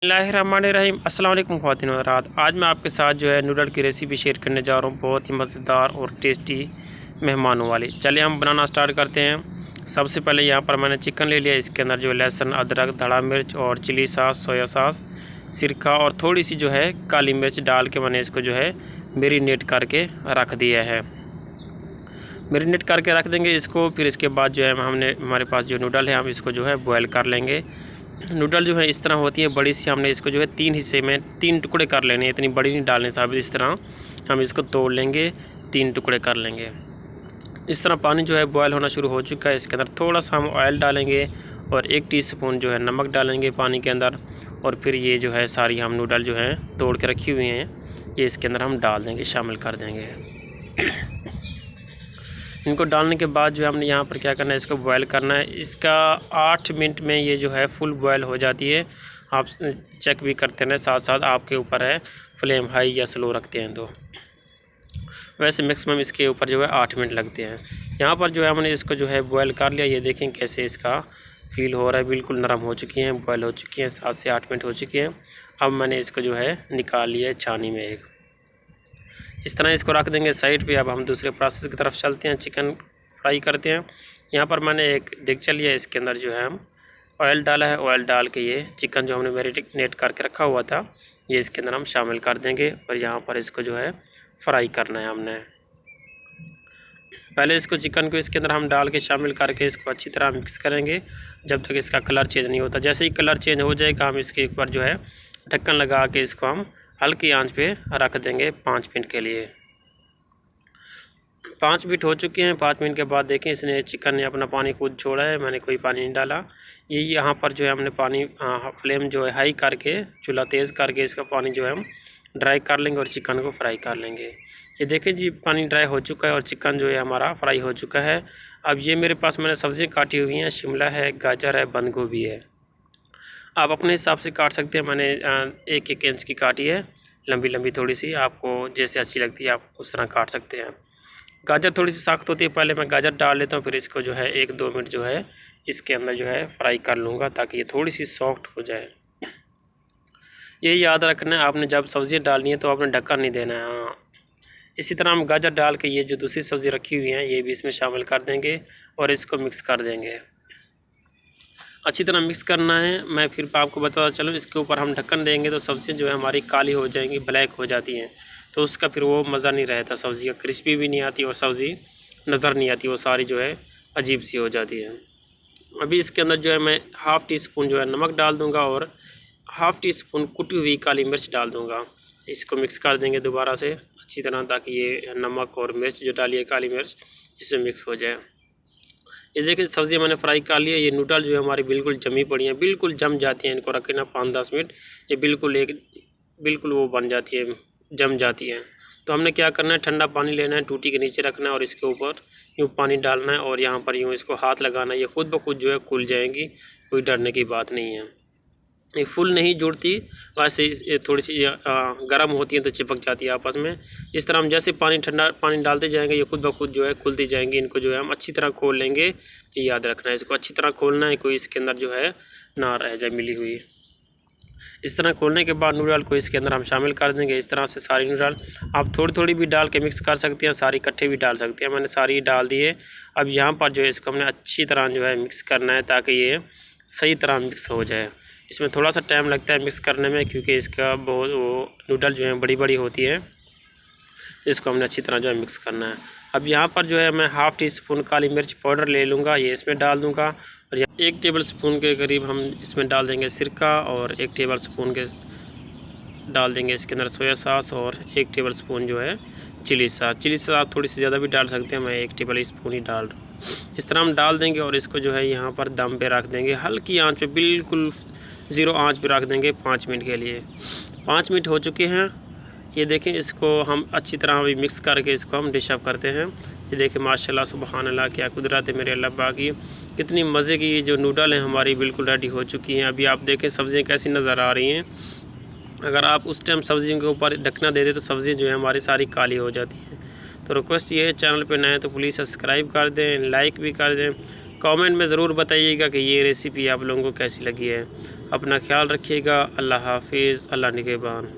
बिस्मिल्लाहिर्रहमानिर्रहीम। अस्सलाम वालेकुम ख़वातीन व हज़रात। आज मैं आपके साथ जो है नूडल की रेसिपी शेयर करने जा रहा हूँ, बहुत ही मज़ेदार और टेस्टी मेहमानों वाली। चलिए हम बनाना स्टार्ट करते हैं। सबसे पहले यहाँ पर मैंने चिकन ले लिया। इसके अंदर जो है लहसुन, अदरक, धड़ा मिर्च और चिली सॉस, सोया सॉस, सिरका और थोड़ी सी जो है काली मिर्च डाल के मैंने इसको जो है मैरिनेट करके रख दिया है। मैरिनेट करके रख देंगे इसको। फिर इसके बाद जो है हमारे पास जो नूडल है हम इसको जो है बॉयल कर लेंगे। नूडल जो है इस तरह होती है बड़ी सी, हमने इसको जो है 3 हिस्से में 3 टुकड़े कर लेने हैं। इतनी बड़ी नहीं डालने साहब, इस तरह हम इसको तोड़ लेंगे, 3 टुकड़े कर लेंगे। इस तरह पानी जो है बॉयल होना शुरू हो चुका है। इसके अंदर थोड़ा सा हम ऑयल डालेंगे और 1 टीस्पून जो है नमक डालेंगे पानी के अंदर। और फिर ये जो है सारी हम नूडल जो है तोड़ के रखी हुई हैं, ये इसके अंदर हम डाल देंगे, शामिल कर देंगे। इनको डालने के बाद जो है हमने यहाँ पर क्या करना है, इसको बॉयल करना है। इसका 8 मिनट में ये जो है फुल बॉयल हो जाती है। आप चेक भी करते रहें, साथ साथ आपके ऊपर है फ्लेम हाई या स्लो रखते हैं तो। वैसे मैक्सिमम इसके ऊपर जो है 8 मिनट लगते हैं। यहाँ पर जो है हमने इसको जो है बॉयल कर लिया। ये देखें कैसे इसका फील हो रहा है, बिल्कुल नरम हो चुकी हैं, बॉयल हो चुकी हैं, 7 से 8 मिनट हो चुके हैं। अब मैंने इसको जो है निकाल लिया है छानी में एक। इस तरह इसको रख देंगे साइड पे। अब हम दूसरे प्रोसेस की तरफ चलते हैं, चिकन फ्राई करते हैं। यहाँ पर मैंने एक देगचा लिया, इसके अंदर जो है हम ऑयल डाला है। ऑयल डाल के ये चिकन जो हमने मैरिनेट करके रखा हुआ था, ये इसके अंदर हम शामिल कर देंगे। और यहाँ पर इसको जो है फ्राई करना है हमने। पहले इसको चिकन को इसके अंदर हम डाल के शामिल करके इसको अच्छी तरह मिक्स करेंगे जब तक इसका कलर चेंज नहीं होता। जैसे ही कलर चेंज हो जाएगा हम इसके ऊपर जो है ढक्कन लगा के इसको हम हल्की आंच पे रख देंगे 5 मिनट के लिए। 5 मिनट हो चुके हैं। 5 मिनट के बाद देखें इसने चिकन ने अपना पानी खुद छोड़ा है, मैंने कोई पानी नहीं डाला। ये यहाँ पर जो है हमने पानी फ्लेम जो है हाई करके, चूल्हा तेज़ करके इसका पानी जो है हम ड्राई कर लेंगे और चिकन को फ्राई कर लेंगे। ये देखें जी पानी ड्राई हो चुका है और चिकन जो है हमारा फ्राई हो चुका है। अब ये मेरे पास मैंने सब्ज़ियाँ काटी हुई हैं, शिमला है, गाजर है, बंद गोभी है। आप अपने हिसाब से काट सकते हैं। मैंने 1-1 इंच की काटी है, लंबी लंबी थोड़ी सी, आपको जैसे अच्छी लगती है आप उस तरह काट सकते हैं। गाजर थोड़ी सी सख्त होती है, पहले मैं गाजर डाल लेता हूँ, फिर इसको जो है 1-2 मिनट जो है इसके अंदर जो है फ्राई कर लूँगा ताकि ये थोड़ी सी सॉफ्ट हो जाए। ये याद रखना है, आपने जब सब्ज़ियाँ डालनी है तो आपने ढक्कन नहीं देना है। हाँ, इसी तरह हम गाजर डाल के ये जो दूसरी सब्ज़ी रखी हुई हैं ये भी इसमें शामिल कर देंगे और इसको मिक्स कर देंगे। अच्छी तरह मिक्स करना है। मैं फिर आपको बताता चलूँ, इसके ऊपर हम ढक्कन देंगे तो सब्ज़ी जो है हमारी काली हो जाएंगी, ब्लैक हो जाती हैं, तो उसका फिर वो मज़ा नहीं रहता। सब्ज़ी का क्रिस्पी भी नहीं आती और सब्ज़ी नज़र नहीं आती, वो सारी जो है अजीब सी हो जाती है। अभी इसके अंदर जो है मैं 1/2 टीस्पून जो है नमक डाल दूँगा और 1/2 टीस्पून कुटी हुई काली मिर्च डाल दूँगा। इसको मिक्स कर देंगे दोबारा से अच्छी तरह, ताकि ये नमक और मिर्च जो डाली है काली मिर्च इसमें मिक्स हो जाए। ये देखिए सब्ज़ी मैंने फ्राई कर ली है। ये नूडल जो है हमारी बिल्कुल जमी पड़ी हैं, बिल्कुल जम जाती हैं। इनको रखें ना 5-10 मिनट, ये बिल्कुल वो बन जाती है, जम जाती हैं। तो हमने क्या करना है, ठंडा पानी लेना है, टूटी के नीचे रखना है और इसके ऊपर यूँ पानी डालना है और यहाँ पर यूँ इसको हाथ लगाना है। ये खुद ब खुद जो है खुल जाएंगी, कोई डरने की बात नहीं है। ये फुल नहीं जुड़ती, वैसे ये थोड़ी सी गर्म होती है तो चिपक जाती है आपस में। इस तरह हम जैसे ठंडा पानी डालते जाएंगे ये खुद ब खुद जो है खुलती जाएंगी। इनको जो है हम अच्छी तरह खोल लेंगे। ये याद रखना है, इसको अच्छी तरह खोलना है, कोई इसके अंदर जो है ना रह जाए मिली हुई। इस तरह खोलने के बाद नूडल को इसके अंदर हम शामिल कर देंगे। इस तरह से सारी नूडल आप थोड़ी थोड़ी भी डाल के मिक्स कर सकते हैं, सारी इकट्ठे भी डाल सकते हैं। मैंने सारी डाल दी है। अब यहाँ पर जो है इसको हमने अच्छी तरह जो है मिक्स करना है ताकि ये सही तरह मिक्स हो जाए। इसमें थोड़ा सा टाइम लगता है मिक्स करने में, क्योंकि इसका बहुत वो नूडल जो है बड़ी बड़ी होती है, तो इसको हमने अच्छी तरह जो है मिक्स करना है। अब यहाँ पर जो है मैं 1/2 टीस्पून काली मिर्च पाउडर ले लूँगा, ये इसमें डाल दूँगा। और 1 टेबल स्पून के करीब हम इसमें डाल देंगे सिरका और 1 टेबल स्पून के डाल देंगे इसके अंदर सोया सॉस और 1 टेबल स्पून जो है चिली सॉस आप थोड़ी सी ज़्यादा भी डाल सकते हैं, मैं 1 टेबल स्पून ही डाल रहा हूँ। इस तरह हम डाल देंगे और इसको जो है यहाँ पर दम पे रख देंगे, हल्की आंच पे, बिल्कुल 0 आंच पे रख देंगे 5 मिनट के लिए। 5 मिनट हो चुके हैं। ये देखें इसको हम अच्छी तरह अभी मिक्स करके इसको हम डिश अप करते हैं। ये देखें माशाल्लाह सुभान अल्लाह, क्या कुदरत है मेरे अल्लाह पाक की। कितनी मज़े की जो नूडल हैं हमारी बिल्कुल रेडी हो चुकी हैं। अभी आप देखें सब्ज़ियाँ कैसी नज़र आ रही हैं। अगर आप उस टाइम सब्ज़ियों के ऊपर ढकना दे दें तो सब्ज़ी जो है हमारी सारी काली हो जाती हैं। तो रिक्वेस्ट ये है, चैनल पे नए तो प्लीज़ सब्सक्राइब कर दें, लाइक भी कर दें कमेंट में ज़रूर बताइएगा कि ये रेसिपी आप लोगों को कैसी लगी है। अपना ख्याल रखिएगा। अल्लाह हाफिज़। अल्लाह निगहबान।